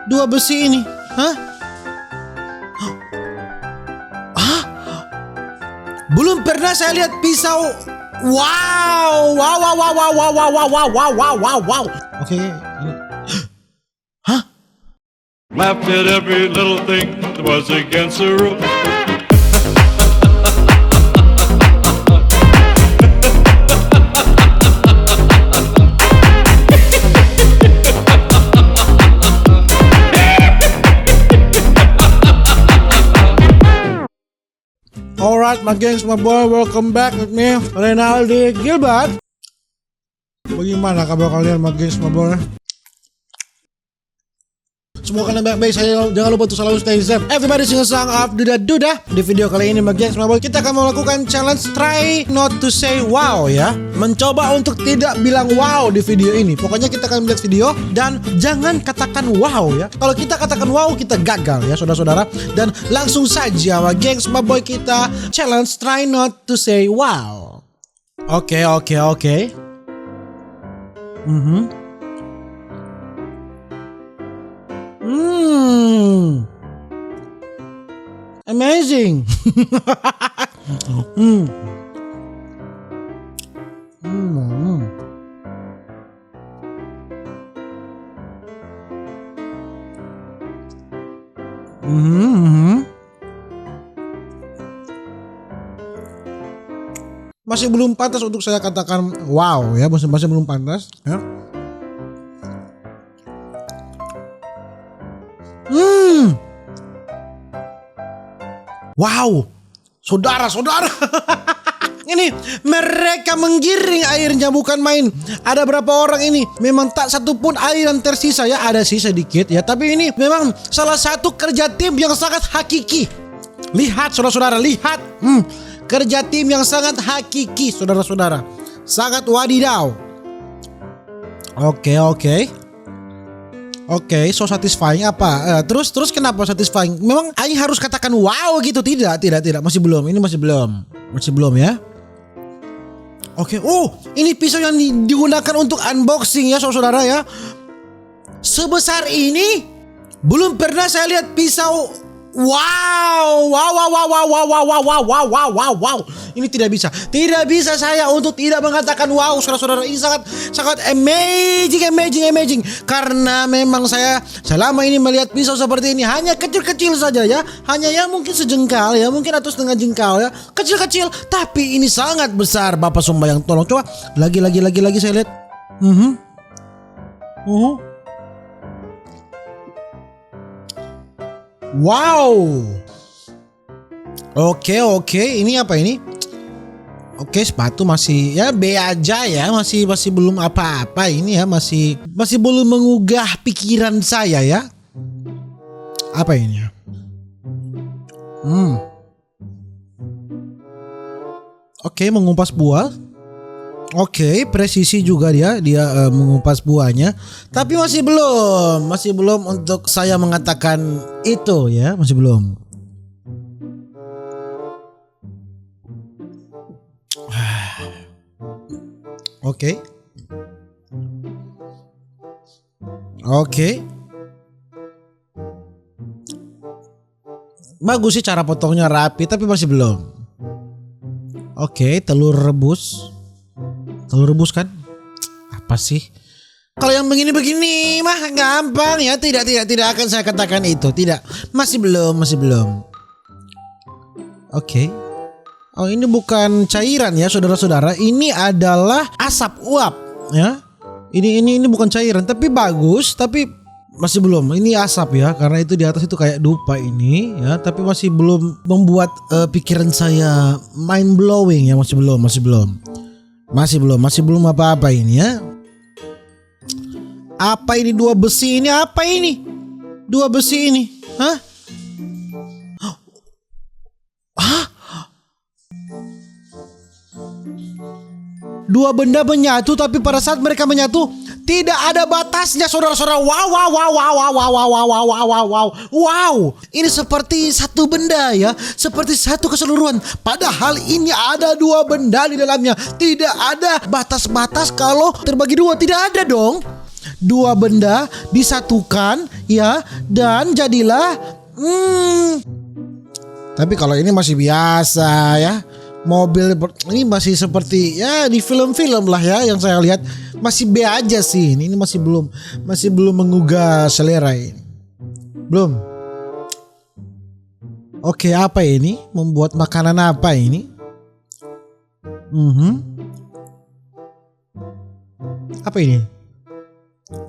Dua besi ini. Hah? Hah? Belum pernah saya lihat pisau. Wow. Wow. Oke. Hah? Laughed at every little thing that was against the rules. Alright, my gengs, my boy, welcome back with me, Renaldi Gilbert. Bagaimana kabar kalian, my gengs, my boy? Semoga kalian baik-baik saja. Jangan lupa untuk selalu stay safe. Everybody sing a song of Duda. Di video kali ini, my gengs, my boy, kita akan melakukan challenge try not to say wow ya. Mencoba untuk tidak bilang wow di video ini. Pokoknya kita akan melihat video dan jangan katakan wow ya. Kalau kita katakan wow, kita gagal ya, saudara-saudara. Dan langsung saja, my gengs, my boy, kita challenge try not to say wow. Oke. Amazing. Masih belum pantas untuk saya katakan wow ya, masih belum pantas ya. Wow, saudara-saudara. Ini mereka menggiring airnya, bukan main. Ada berapa orang ini? Memang tak satu pun air yang tersisa ya. Ada sih sedikit ya, tapi ini memang salah satu kerja tim yang sangat hakiki. Lihat saudara-saudara, lihat. Kerja tim yang sangat hakiki, saudara-saudara. Sangat wadidaw. Oke, so satisfying apa? Terus kenapa satisfying? Memang Aing harus katakan wow gitu? Tidak. Masih belum. Ini masih belum ya. Oke. Oh, ini pisau yang digunakan untuk unboxing ya, saudara ya. Sebesar ini belum pernah saya lihat pisau. Wow. Ini tidak bisa saya untuk tidak mengatakan wow, saudara-saudara. Ini sangat amazing. Karena memang saya selama ini melihat pisau seperti ini hanya kecil-kecil saja ya. Hanya ya mungkin sejengkal ya, mungkin atau setengah jengkal ya. Kecil-kecil, tapi ini sangat besar. Bapak Sumbayang, tolong coba lagi saya lihat. Wow. Oke. Ini apa ini? Oke, sepatu masih ya B aja ya, masih belum apa-apa ini ya, masih belum mengugah pikiran saya ya. Apa ini? Oke, mengumpas buah. Oke, presisi juga dia mengumpas buahnya, tapi masih belum untuk saya mengatakan itu ya, masih belum. Oke. Bagus sih cara potongnya, rapi, tapi masih belum. Oke, telur rebus kan? Apa sih? Kalau yang begini mah gampang ya. Tidak akan saya katakan itu. Tidak. Masih belum. Oke. Oh, ini bukan cairan ya, saudara-saudara. Ini adalah asap uap ya. Ini bukan cairan, tapi bagus, tapi masih belum. Ini asap ya, karena itu di atas itu kayak dupa ini ya, tapi masih belum membuat pikiran saya mind blowing ya, masih belum apa-apa ini ya. Apa ini dua besi ini? Apa ini? Dua besi ini? Hah? Dua benda menyatu, tapi pada saat mereka menyatu tidak ada batasnya, saudara-saudara. Wow. Ini seperti satu benda ya, seperti satu keseluruhan. Padahal ini ada dua benda di dalamnya. Tidak ada batas-batas kalau terbagi dua, tidak ada dong. dua benda disatukan ya dan jadilah Tapi kalau ini masih biasa ya. Mobil ini masih seperti ya di film-film lah ya yang saya lihat, masih B aja sih. Ini masih belum menggugah selera ini. Belum. Oke, apa ini? Membuat makanan apa ini? Apa ini?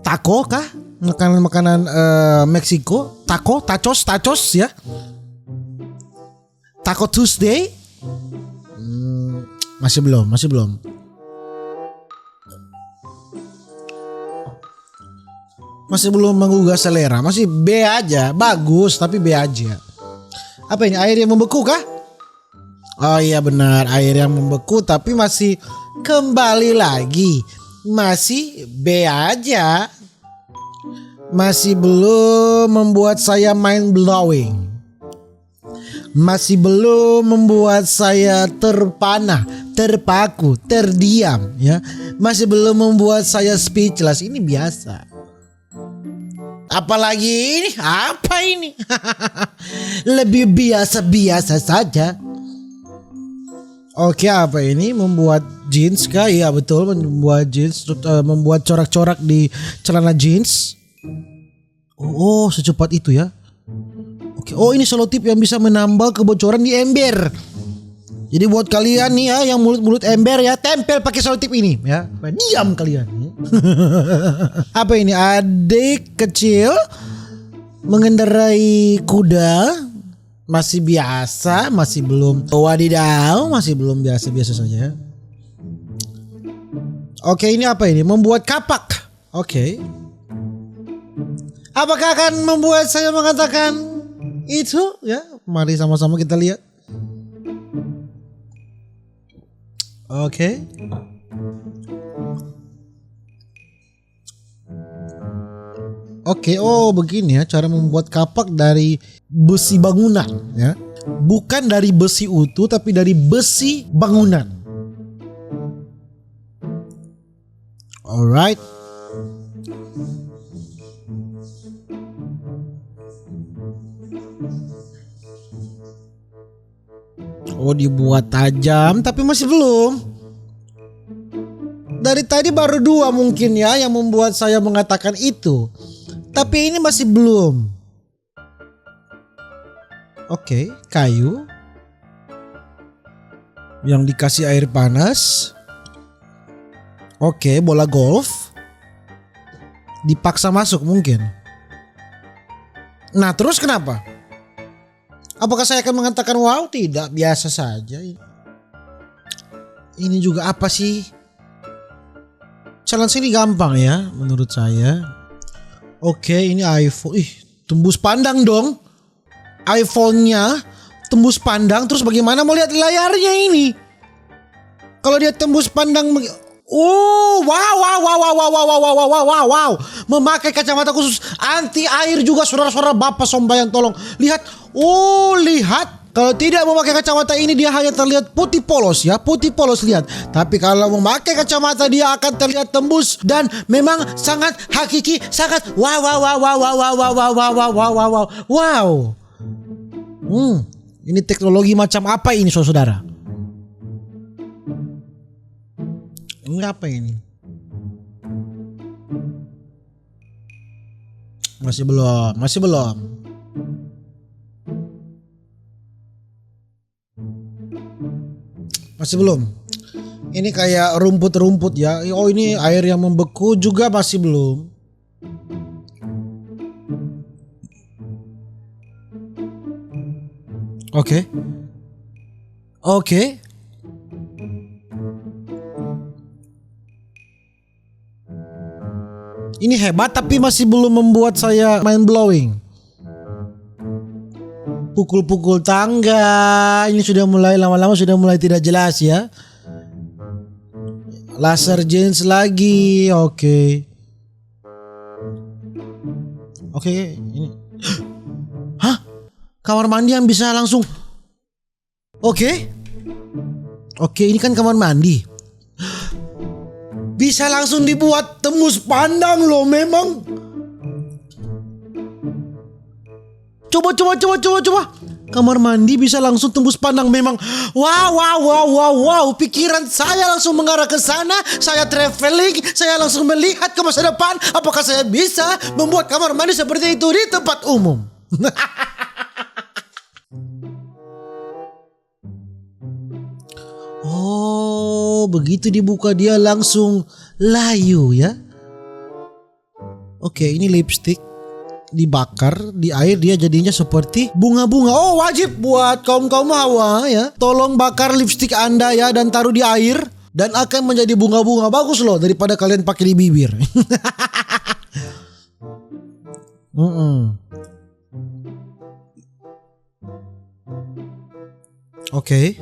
Taco kah? Makanan Meksiko? Tacos ya? Taco Tuesday? Masih belum. Masih belum menggugah selera, masih B aja, bagus tapi B aja. Apa ini, air yang membeku kah? Oh iya benar, air yang membeku tapi masih kembali lagi, masih B aja. Masih belum membuat saya mind blowing. Masih belum membuat saya terpana, terpaku, terdiam ya. Masih belum membuat saya speechless. Ini biasa. Apalagi ini? Apa ini? Lebih biasa-biasa saja. Oke, apa ini? Membuat jeans kah? Iya betul, membuat jeans, membuat corak-corak di celana jeans. Oh, secepat itu ya. Oke. Oh, ini selotip yang bisa menambal kebocoran di ember. Jadi buat kalian nih ya yang mulut-mulut ember ya, tempel pakai selotip ini ya. Diam kalian. Apa ini? Adik kecil mengendarai kuda. Masih biasa, masih belum wadidaw, masih belum biasa-biasa saja. Oke, ini apa ini? Membuat kapak. Oke. Apakah akan membuat saya mengatakan itu ya? Mari sama-sama kita lihat. Oke. Oke, oh begini ya cara membuat kapak dari besi bangunan ya. Bukan dari besi utuh tapi dari besi bangunan. Alright. Oh, dibuat tajam tapi masih belum. Dari tadi baru dua mungkin ya yang membuat saya mengatakan itu. Tapi ini masih belum. Oke, kayu yang dikasih air panas. Oke, bola golf dipaksa masuk mungkin. Nah, terus kenapa? Apakah saya akan mengatakan wow? Tidak, biasa saja. Ini juga apa sih? Challenge ini gampang ya menurut saya. Oke, ini iPhone. Ih, tembus pandang dong. iPhone-nya tembus pandang, terus bagaimana mau lihat layarnya ini? Kalau dia tembus pandang, oh, wow. Memakai kacamata khusus anti air juga, saudara-saudara, Bapak Sombayang tolong. Lihat, oh lihat. Kalau tidak memakai kacamata ini dia hanya terlihat putih polos ya, putih polos lihat. Tapi kalau memakai kacamata dia akan terlihat tembus dan memang sangat hakiki, sangat wow. Ini teknologi macam apa ini saudara? Ini apa ini? Masih belum. Ini kayak rumput-rumput ya. Oh, ini air yang membeku juga masih belum. Oke. Ini hebat tapi masih belum membuat saya mind blowing. Pukul-pukul tangga. Ini sudah mulai lama-lama sudah mulai tidak jelas ya. Laser jeans lagi. Oke, ini. Hah? Kamar mandi yang bisa langsung. Oke, ini kan kamar mandi. bisa langsung dibuat tembus pandang loh memang. Coba. Kamar mandi bisa langsung tembus pandang memang. Wow. Pikiran saya langsung mengarah ke sana. Saya traveling, saya langsung melihat ke masa depan. Apakah saya bisa membuat kamar mandi seperti itu di tempat umum? Oh, begitu dibuka dia langsung layu ya. Oke, ini lipstick dibakar di air, dia jadinya seperti bunga-bunga. Oh, wajib buat kaum-kaum hawa ya, tolong bakar lipstick Anda ya dan taruh di air dan akan menjadi bunga-bunga. Bagus loh daripada kalian pakai di bibir. Oke.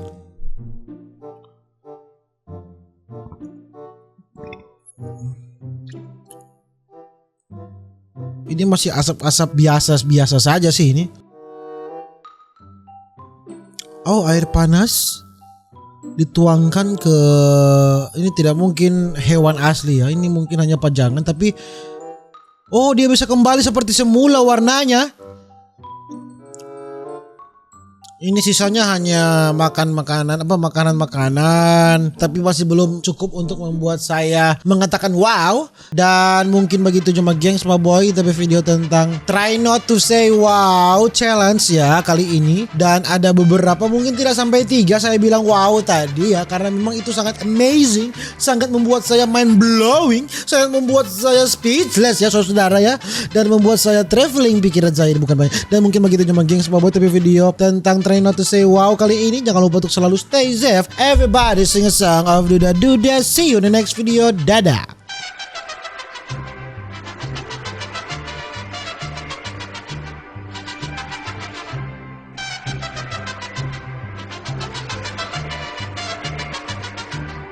Ini masih asap-asap biasa saja sih ini. Oh, air panas dituangkan ke, ini tidak mungkin hewan asli ya. Ini mungkin hanya pajangan, tapi oh, dia bisa kembali seperti semula warnanya. Ini sisanya hanya makanan-makanan, tapi masih belum cukup untuk membuat saya mengatakan wow. Dan mungkin begitu cuma gengs my boy, tapi video tentang try not to say wow challenge ya kali ini. Dan ada beberapa, mungkin tidak sampai 3 saya bilang wow tadi ya, karena memang itu sangat amazing, sangat membuat saya mind blowing, sangat membuat saya speechless ya saudara ya, dan membuat saya traveling pikiran saya, bukan banyak. Dan mungkin begitu cuma gengs my boy, tapi video tentang try not to say wow kali ini. Jangan lupa untuk selalu stay safe. Everybody sing a song of Duda Duda. See you in the next video. Dadah.